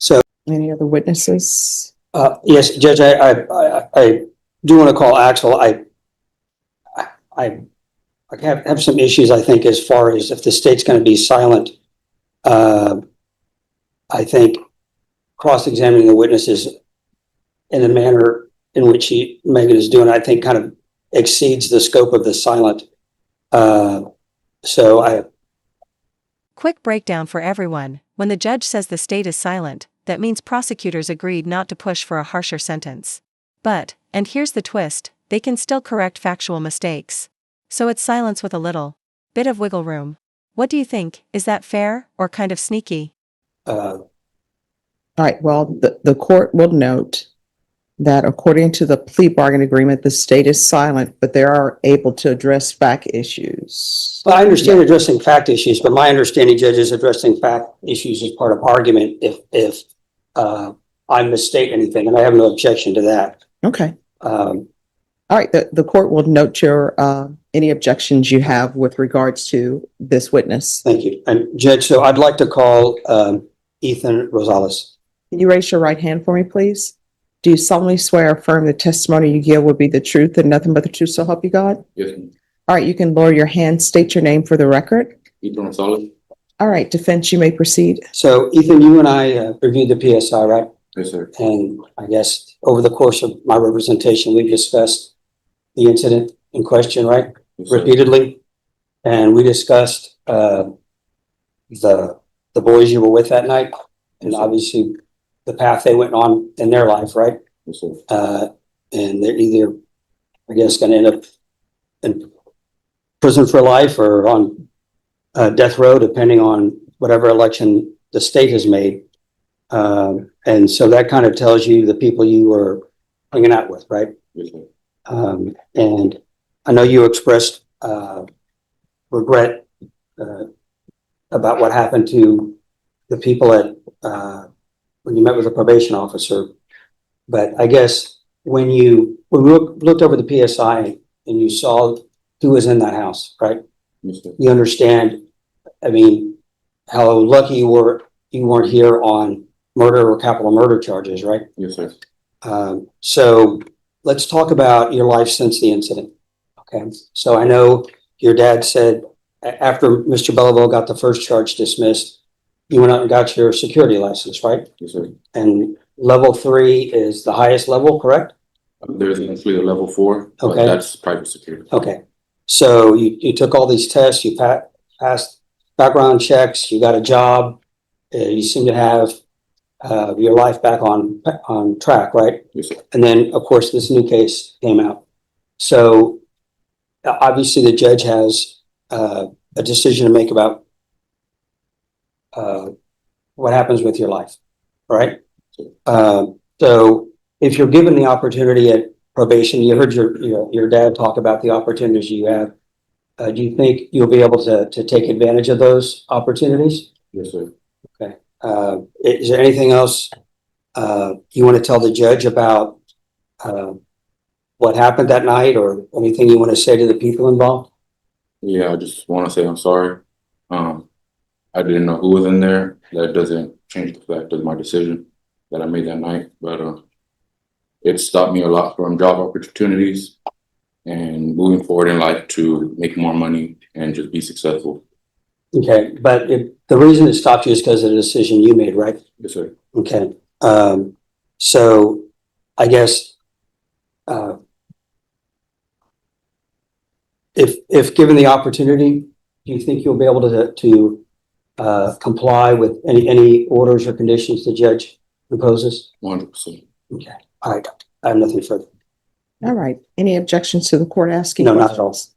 So, Any other witnesses? yes, Judge, I do want to call Axel. I have some issues, I think, as far as if the state's going to be silent. I think cross-examining the witnesses in the manner in which Megan is doing, I think kind of exceeds the scope of the silent. Quick breakdown for everyone. When the judge says the state is silent, that means prosecutors agreed not to push for a harsher sentence. But, and here's the twist, they can still correct factual mistakes. So it's silence with a little bit of wiggle room. What do you think? Is that fair or kind of sneaky? All right, well, the court will note that according to the plea bargain agreement, the state is silent, but they are able to address fact issues. Well, I understand addressing fact issues, but my understanding, Judge, is addressing fact issues as part of argument if I misstate anything, and I have no objection to that. Okay. All right, the court will note your any objections you have with regards to this witness. Thank you. And Judge, so I'd like to call Ethan Rosales. Can you raise your right hand for me, please? Do you solemnly swear or affirm the testimony you give will be the truth and nothing but the truth, so help you God? Yes, ma'am. All right, you can lower your hand, state your name for the record. Ethan Rosales? All right, defense, you may proceed. So Ethan, you and I reviewed the PSI, right? Yes, sir. And I guess over the course of my representation, we've discussed the incident in question, right? Yes, sir. Repeatedly. And we discussed the boys you were with that night, and obviously the path they went on in their life, right? Yes, sir. And they're either, I guess, going to end up in prison for life or on death row, depending on whatever election the state has made. And so that kind of tells you the people you were hanging out with, right? Yes, sir. And I know you expressed regret about what happened to the people at when you met with the probation officer. But I guess when we looked over the PSI and you saw who was in that house, right? Yes, sir. You understand, I mean, how lucky you weren't here on murder or capital murder charges, right? Yes, sir. So let's talk about your life since the incident. Okay. So I know your dad said after Mr. Belleville got the first charge dismissed, you went out and got your security license, right? Yes, sir. And level 3 is the highest level, correct? There's actually a level 4, but Okay. that's private security. Okay. So you took all these tests, you passed background checks, you got a job, you seem to have your life back on track, right? Yes, sir. And then, of course, this new case came out. So obviously the judge has a decision to make about what happens with your life, right? So if you're given the opportunity at probation, you heard your dad talk about the opportunities you have. Do you think you'll be able to take advantage of those opportunities? Yes, sir. Okay. Is there anything else you want to tell the judge about what happened that night, or anything you want to say to the people involved? Yeah, I just want to say I'm sorry. I didn't know who was in there. That doesn't change the fact of my decision that I made that night, but it stopped me a lot from job opportunities and moving forward in life to make more money and just be successful. Okay, but the reason it stopped you is because of the decision you made, right? Yes, sir. Okay. So I guess if given the opportunity, do you think you'll be able to comply with any orders or conditions the judge imposes? 100%. Okay. All right. I have nothing further. All right, any objections to the court asking? No, not at all. questions?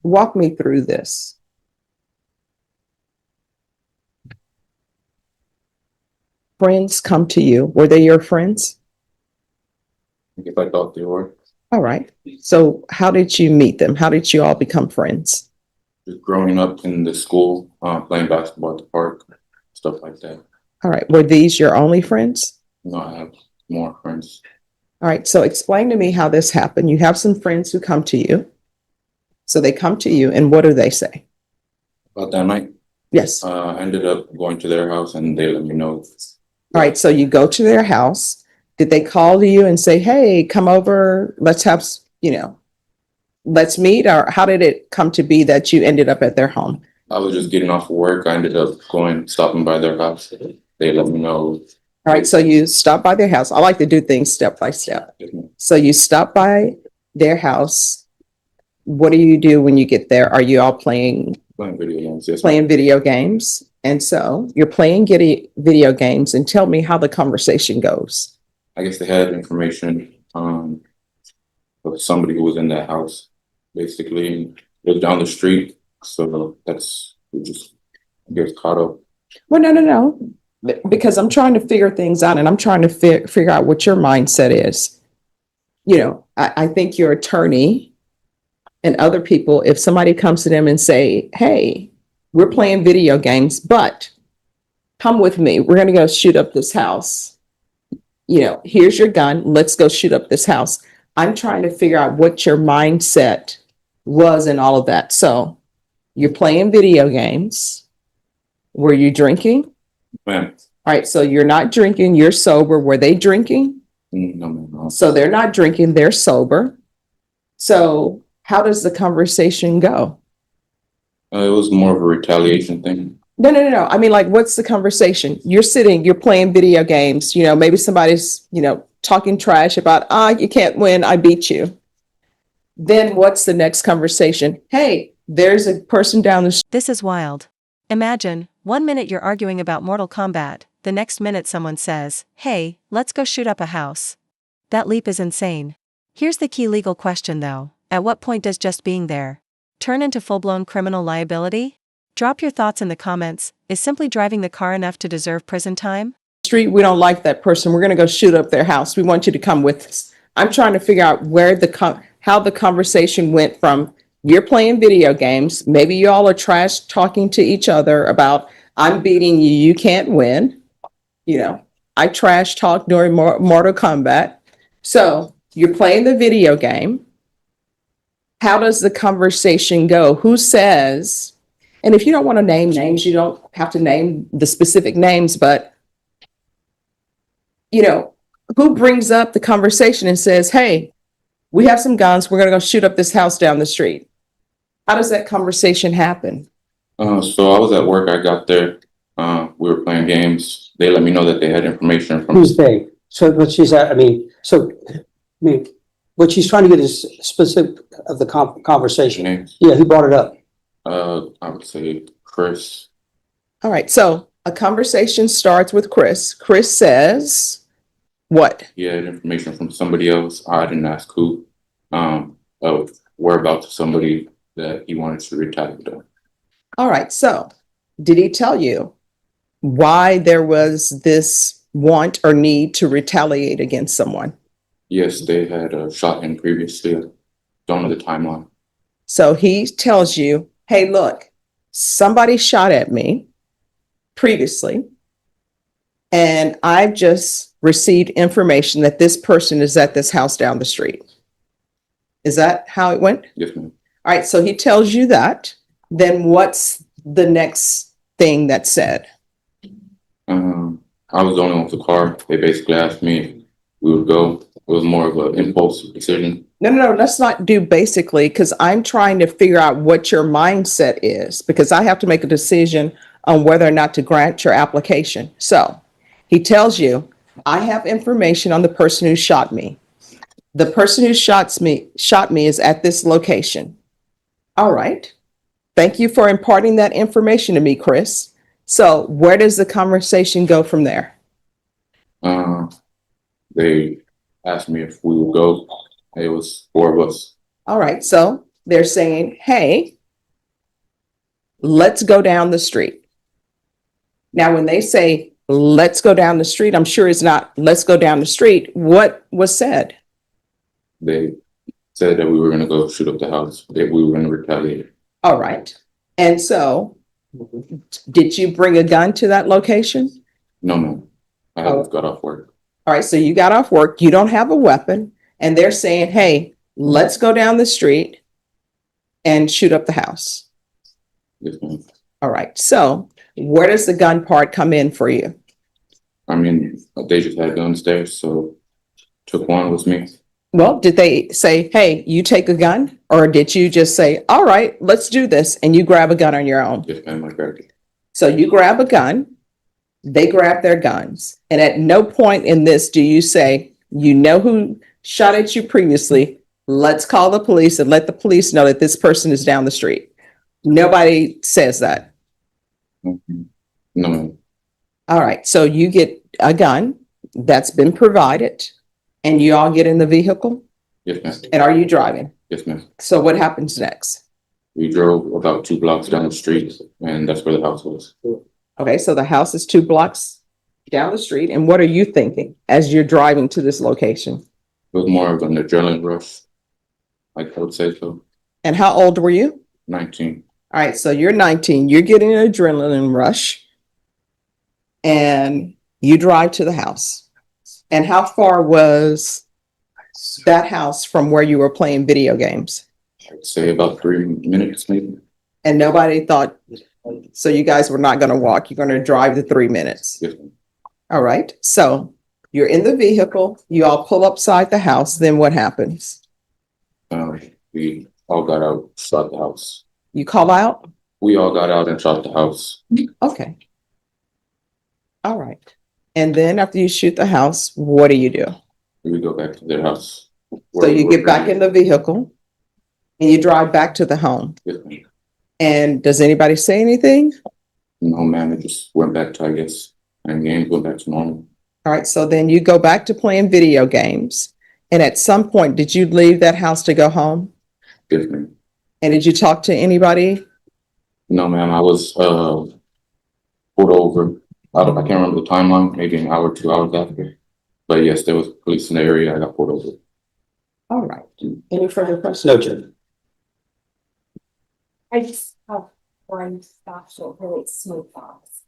Walk me through this. Friends come to you. Were they your friends? If I thought they were, All right. So how did you meet them? How did you all become friends? just growing up in the school, playing basketball at the park, stuff like that. All right. Were these your only friends? You know, I have more friends. All right. So explain to me how this happened. You have some friends who come to you. So they come to you, and what do they say? About that night, Yes. All I ended up going to their house and they let me know. right. So you go to their house. Did they call you and say, hey, come over, let's have, let's meet? Or how did it come to be that you ended up at their home? I was just getting off of work. I ended up stopping by their house. They let me know. All right. So you stop by their house. I like to do things step by step. So you stop by their house. What do you do when you get there? Are you all playing Video games. Yes, playing video games? And so you're playing video games, and tell me how the conversation goes. I guess they had information of somebody who was in that house, basically lived down the street. So we just get caught up. Well, no. Because I'm trying to figure things out, and I'm trying to figure out what your mindset is. I think your attorney and other people, if somebody comes to them and say, hey, we're playing video games, but come with me. We're going to go shoot up this house. Here's your gun. Let's go shoot up this house. I'm trying to figure out what your mindset was and all of that. So you're playing video games. Were you drinking? Man, All right. So you're not drinking. You're sober. Were they drinking? no. So they're not drinking. They're sober. So how does the conversation go? It was more of a retaliation thing. No. I mean, like, what's the conversation? You're playing video games. Maybe somebody's, talking trash about, you can't win. I beat you. Then what's the next conversation? Hey, there's a person down the street. This is wild. Imagine, 1 minute you're arguing about Mortal Kombat, the next minute someone says, hey, let's go shoot up a house. That leap is insane. Here's the key legal question though. At what point does just being there turn into full-blown criminal liability? Drop your thoughts in the comments. Is simply driving the car enough to deserve prison time? Street, we don't like that person. We're going to go shoot up their house. We want you to come with us. I'm trying to figure out how the conversation went from you're playing video games. Maybe you all are trash talking to each other about I'm beating you. You can't win. I trash talk during Mortal Kombat. So you're playing the video game. How does the conversation go? Who says, and if you don't want to name names, you don't have to name the specific names, but who brings up the conversation and says, hey, we have some guns. We're going to go shoot up this house down the street. How does that conversation happen? So I was at work. I got there. We were playing games. They let me know that they had information from. Who's they? So what she's at, what she's trying to get is specific of the conversation. Names. Yeah, who brought it up? I would say Chris. All right. So a conversation starts with Chris. Chris says, what? He had information from somebody else. I didn't ask who. Of whereabouts of somebody that he wanted to retaliate on. All right. So did he tell you why there was this want or need to retaliate against someone? Yes, they had shot him previously. Don't know the timeline. So he tells you, hey, look, somebody shot at me previously, and I've just received information that this person is at this house down the street. Is that how it went? Yes, ma'am. All right. So he tells you that. Then what's the next thing that's said? I was the only one with the car. They basically asked me if we would go. It was more of an impulse decision. No. Let's not do basically, because I'm trying to figure out what your mindset is, because I have to make a decision on whether or not to grant your application. So he tells you, I have information on the person who shot me. The person who shot me is at this location. All right. Thank you for imparting that information to me, Chris. So where does the conversation go from there? They asked me if we would go. It was 4 of us. All right. So they're saying, hey, let's go down the street. Now, when they say, let's go down the street, I'm sure it's not, let's go down the street. What was said? They said that we were going to go shoot up the house, that we were going to retaliate. All right. And so did you bring a gun to that location? No, ma'am. I had got off work. All right. So you got off work. You don't have a weapon. And they're saying, hey, let's go down the street and shoot up the house. Yes, ma'am. All right. So where does the gun part come in for you? I mean, they just had guns there, so took one with me. Well, did they say, hey, you take a gun? Or did you just say, all right, let's do this, and you grab a gun on your own? Yes, ma'am, I grabbed it. So you grab a gun, they grab their guns. And at no point in this do you say, you know who shot at you previously, let's call the police and let the police know that this person is down the street. Nobody says that. Mhm. No, ma'am. All right, so you get a gun that's been provided and you all get in the vehicle, Yes, ma'am. and are you driving? Yes, ma'am. So what happens next? We drove about 2 blocks down the street, and that's where the house was. Okay, so the house is 2 blocks down the street, and what are you thinking as you're driving to this location? It was more of an adrenaline rush, I would say so. And how old were you? 19. All right, so you're 19, you're getting an adrenaline rush, and you drive to the house. And how far was that house from where you were playing video games? I'd say about 3 minutes, maybe. And nobody thought, so you guys were not going to walk, you're going to drive the 3 minutes. Yes, ma'am. All right, so you're in the vehicle, you all pull upside the house, then what happens? We all got out, shot the house. You call out? We all got out and shot the house. Okay. All right. And then after you shoot the house, what do you do? We go back to their house. So you get back in the vehicle and you drive back to the home. Yes, ma'am. And does anybody say anything? No, ma'am, it just went back to, I guess, and games went back to normal. All right, so then you go back to playing video games. And at some point, did you leave that house to go home? Yes, ma'am. And did you talk to anybody? No, ma'am, I was pulled over. I can't remember the timeline, maybe an hour, 2 hours after. But yes, there was police in the area. I got pulled over. All right. Any further questions? No, Judge. I just have one factual relates to smooth thoughts.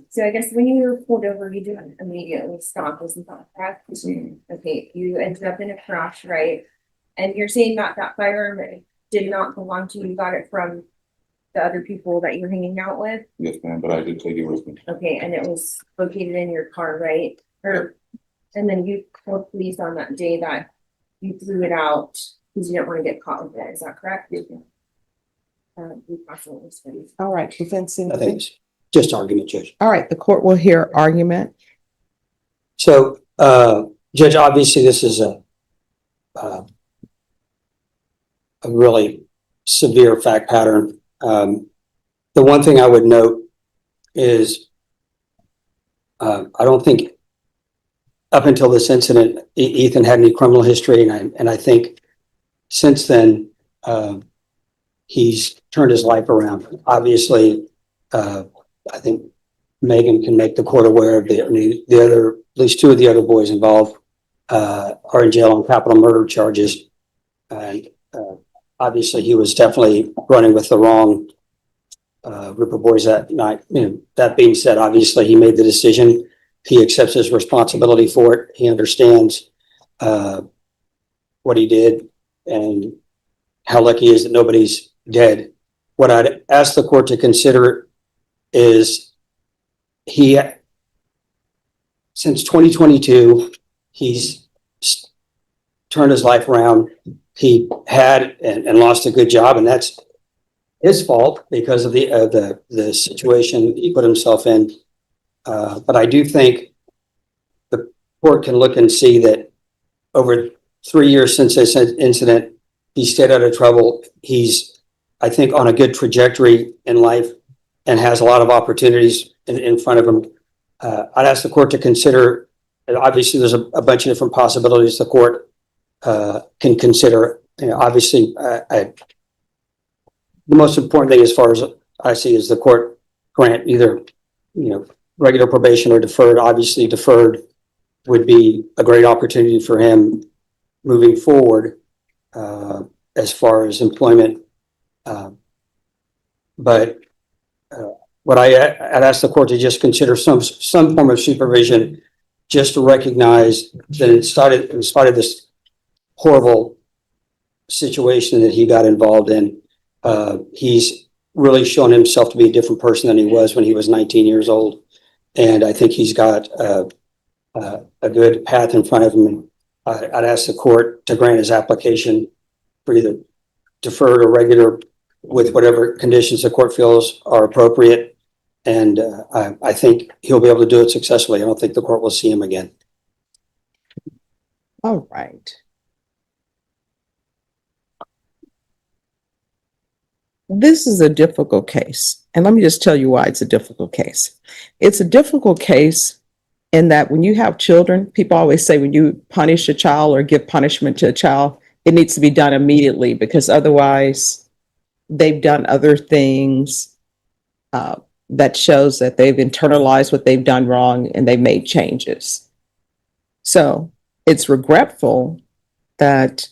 So I guess when you were pulled over, you didn't immediately stop, isn't that correct? Okay, you ended up in a crash, right? And you're saying that that firearm did not belong to you, you got it from the other people that you're hanging out with? Yes, ma'am, but I did take it with me. Okay, and it was located in your car, right? Or, and then you told police on that day that you threw it out because you didn't want to get caught with it, is that correct? Yes, ma'am. All right, defense. I think it's just argument, Judge. All right, the court will hear argument. So, Judge, obviously this is a really severe fact pattern. The one thing I would note is I don't think up until this incident, Ethan had any criminal history. And I think since then, he's turned his life around. Obviously, I think Megan can make the court aware of the other, at least 2 of the other boys involved are in jail on capital murder charges. And obviously he was definitely running with the wrong group of boys that night. You know, that being said, obviously he made the decision. He accepts his responsibility for it. He understands what he did and how lucky he is that nobody's dead. What I'd ask the court to consider is since 2022, he's turned his life around. He had and lost a good job, and that's his fault because of the situation he put himself in. But I do think the court can look and see that over 3 years since this incident, he stayed out of trouble. He's, I think, on a good trajectory in life and has a lot of opportunities in front of him. I'd ask the court to consider, and obviously there's a bunch of different possibilities the court can consider. You know, obviously, the most important thing as far as I see is the court grant either, regular probation or deferred. Obviously, deferred would be a great opportunity for him moving forward as far as employment. But what I'd ask the court to just consider some form of supervision, just to recognize that in spite of this horrible situation that he got involved in, he's really shown himself to be a different person than he was when he was 19 years old. And I think he's got a good path in front of him. And I'd ask the court to grant his application for either deferred or regular with whatever conditions the court feels are appropriate. And I think he'll be able to do it successfully. I don't think the court will see him again. All right. This is a difficult case. And let me just tell you why it's a difficult case. It's a difficult case in that when you have children, people always say when you punish a child or give punishment to a child, it needs to be done immediately because otherwise they've done other things that shows that they've internalized what they've done wrong and they've made changes. So it's regretful that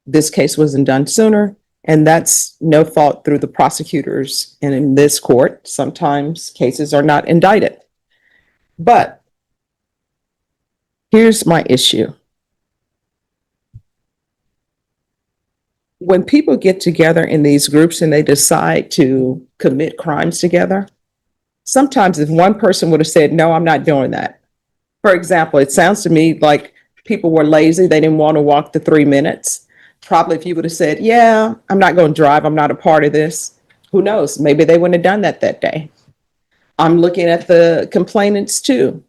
this case wasn't done sooner, and that's no fault through the prosecutors. And in this court, sometimes cases are not indicted. But here's my issue. When people get together in these groups and they decide to commit crimes together, sometimes if one person would have said, no, I'm not doing that. For example, it sounds to me like people were lazy. They didn't want to walk the 3 minutes. Probably if you would have said, yeah, I'm not going to drive. I'm not a part of this. Who knows? Maybe they wouldn't have done that day. I'm looking at the complainants too.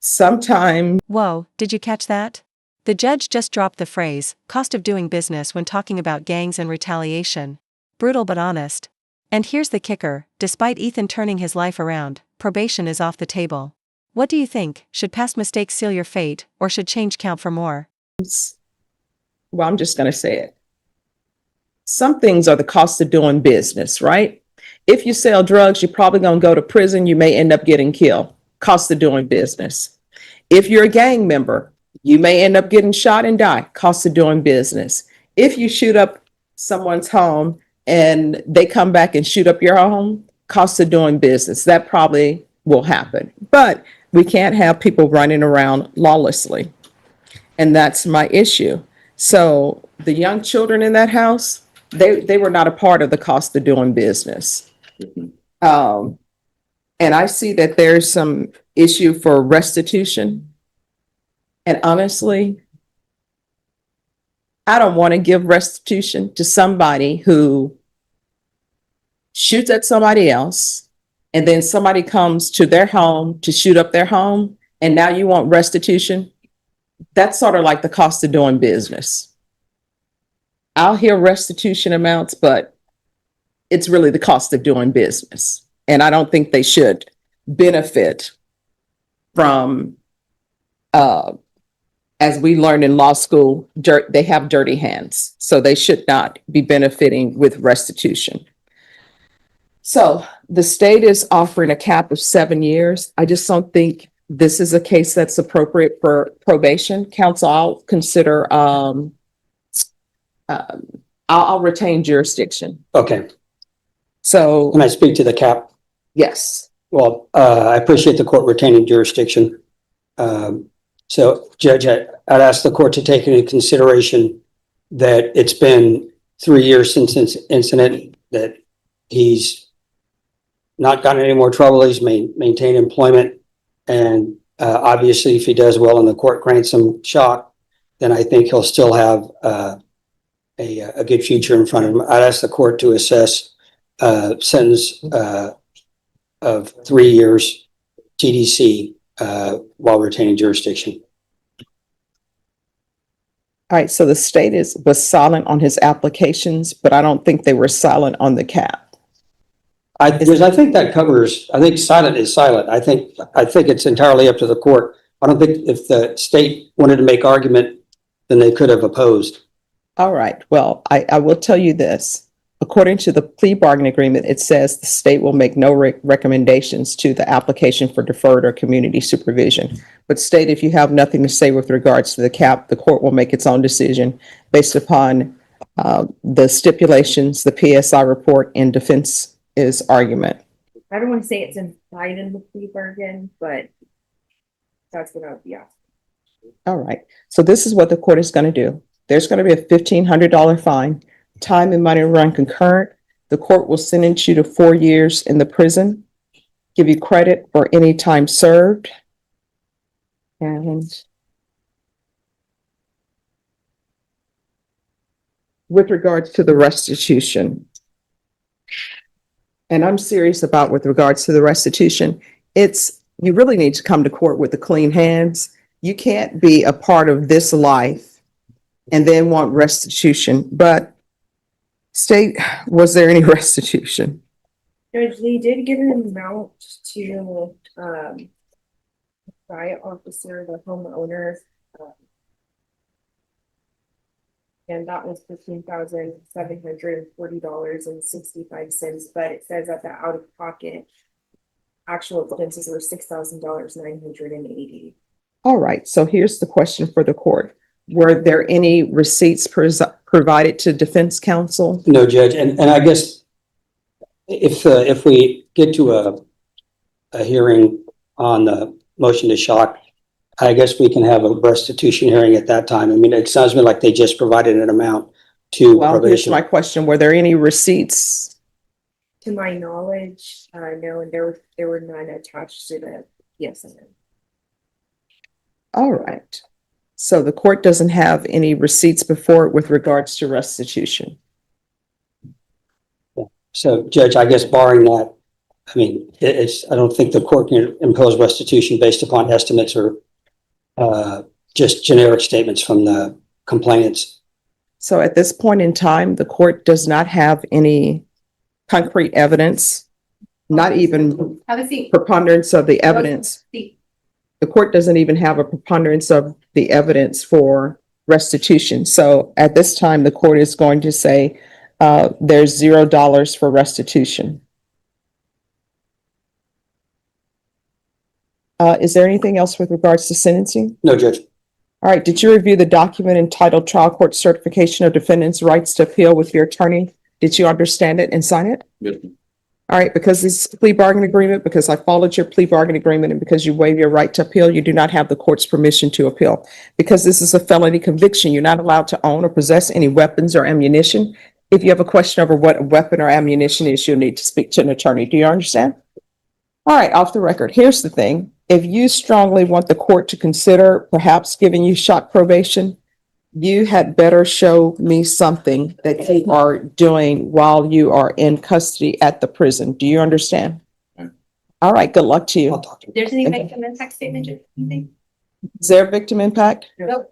Sometimes. Whoa, did you catch that? The judge just dropped the phrase, cost of doing business when talking about gangs and retaliation. Brutal but honest. And here's the kicker, despite Ethan turning his life around, probation is off the table. What do you think? Should past mistakes seal your fate, or should change count for more? Well, I'm just going to say it. Some things are the cost of doing business, right? If you sell drugs, you're probably going to go to prison. You may end up getting killed. Cost of doing business. If you're a gang member, you may end up getting shot and die. Cost of doing business. If you shoot up someone's home and they come back and shoot up your home, cost of doing business. That probably will happen. But we can't have people running around lawlessly. And that's my issue. So the young children in that house, they were not a part of the cost of doing business. And I see that there's some issue for restitution. And honestly, I don't want to give restitution to somebody who shoots at somebody else, and then somebody comes to their home to shoot up their home, and now you want restitution. That's sort of like the cost of doing business. I'll hear restitution amounts, but it's really the cost of doing business. And I don't think they should benefit from, as we learned in law school, they have dirty hands. So they should not be benefiting with restitution. So the state is offering a cap of 7 years. I just don't think this is a case that's appropriate for probation. Counsel, I'll consider, I'll retain jurisdiction. Okay. So, Can I speak to the cap? yes. Well, I appreciate the court retaining jurisdiction. So Judge, I'd ask the court to take into consideration that it's been 3 years since this incident, that he's not gotten any more trouble. He's maintained employment. And obviously, if he does well and the court grants him shock, then I think he'll still have a good future in front of him. I'd ask the court to assess sentence of 3 years TDC while retaining jurisdiction. All right. So the state was silent on his applications, but I don't think they were silent on the cap. Because I think that covers, I think silent is silent. I think it's entirely up to the court. I don't think if the state wanted to make argument, then they could have opposed. All right. Well, I will tell you this. According to the plea bargaining agreement, it says the state will make no recommendations to the application for deferred or community supervision. But state, if you have nothing to say with regards to the cap, the court will make its own decision based upon the stipulations, the PSI report, and defense's argument. I don't want to say it's implied in the plea bargain, but that's what I would be asking. All right. So this is what the court is going to do. There's going to be a $1,500 fine time and money run concurrent, the court will sentence you to 4 years in the prison, give you credit for any time served. And with regards to the restitution, and I'm serious about with regards to the restitution, you really need to come to court with the clean hands. You can't be a part of this life and then want restitution. But state, was there any restitution? Judge, they did give an amount to, riot officer, the homeowner. And that was $15,740.65, but it says that the out of pocket actual expenses were $6,980. All right, so here's the question for the court. Were there any receipts provided to defense counsel? No, Judge, and I guess if we get to a hearing on the motion to shock, I guess we can have a restitution hearing at that time. I mean, it sounds to me like they just provided an amount to Well, here's probation. my question. Were there any receipts? To my knowledge, no, and there were none attached to the PSN. All right. So the court doesn't have any receipts before it with regards to restitution. So, Judge, I guess barring that, I mean, I don't think the court can impose restitution based upon estimates or just generic statements from the complainants. So at this point in time, the court does not have any concrete evidence, not even Have a seat. preponderance of the evidence. Seat. The court doesn't even have a preponderance of the evidence for restitution. So at this time, the court is going to say there's $0 for restitution. Is there anything else with regards to sentencing? No, Judge. All right, did you review the document entitled Trial Court Certification of Defendant's Rights to Appeal with your attorney? Did you understand it and sign it? Yes, All right, because this is a plea bargain agreement, because I followed your plea bargain agreement, and because you waive your right to appeal, you do not have the court's permission to appeal. Because this is a felony conviction, you're not allowed to own or possess any weapons or ammunition. If you have a question over what a weapon or ammunition is, you'll need to speak to an attorney. Do you understand? All right, off the record. Here's the thing. If you strongly want the court to consider perhaps giving you shock probation, you had better show me something that you are doing while you are in custody at the prison. Do you understand? Okay. All right, good luck to I'll you. talk to you. There's any Okay. victim impact statement, you think? Is there a victim impact? Nope.